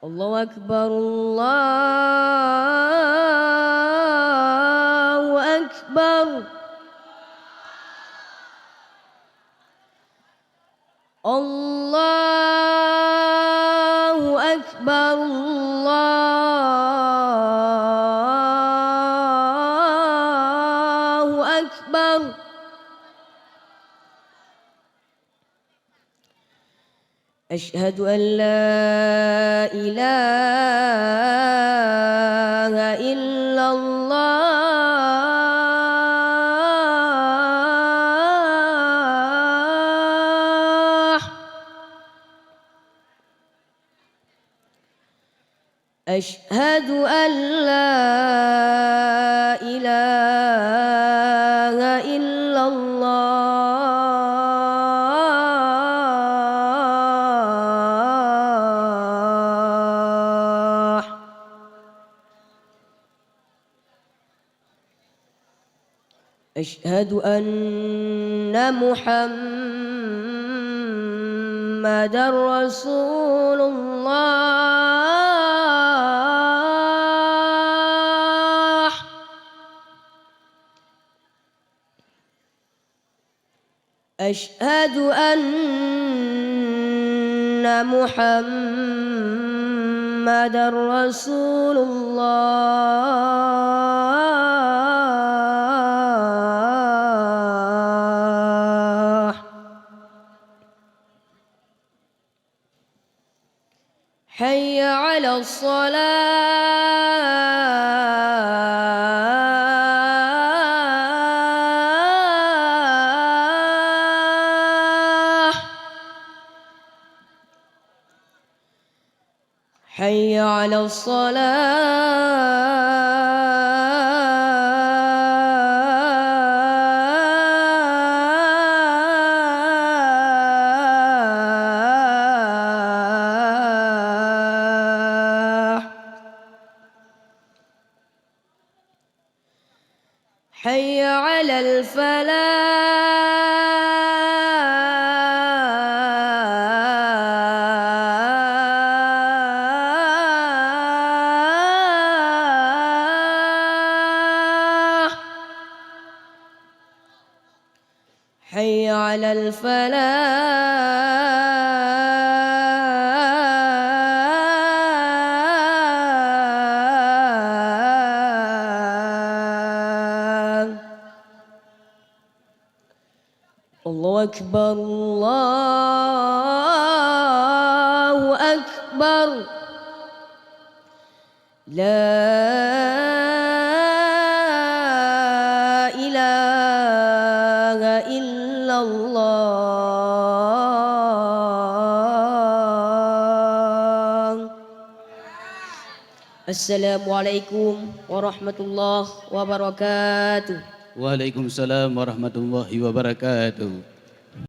الله أكبر الله أكبر الله أكبر الله أكبر أشهد أن لا إله إلا الله أشهد أن لا إله إلا الله أشهد أن محمدًا رسول الله أشهد أن محمدًا رسول الله حي على الصلاة حي على الصلاة حي على الفلاح حي على الفلاح الله أكبر الله أكبر لا إله إلا الله السلام عليكم ورحمة الله وبركاته Waalaikumsalam warahmatullahi wabarakatuh.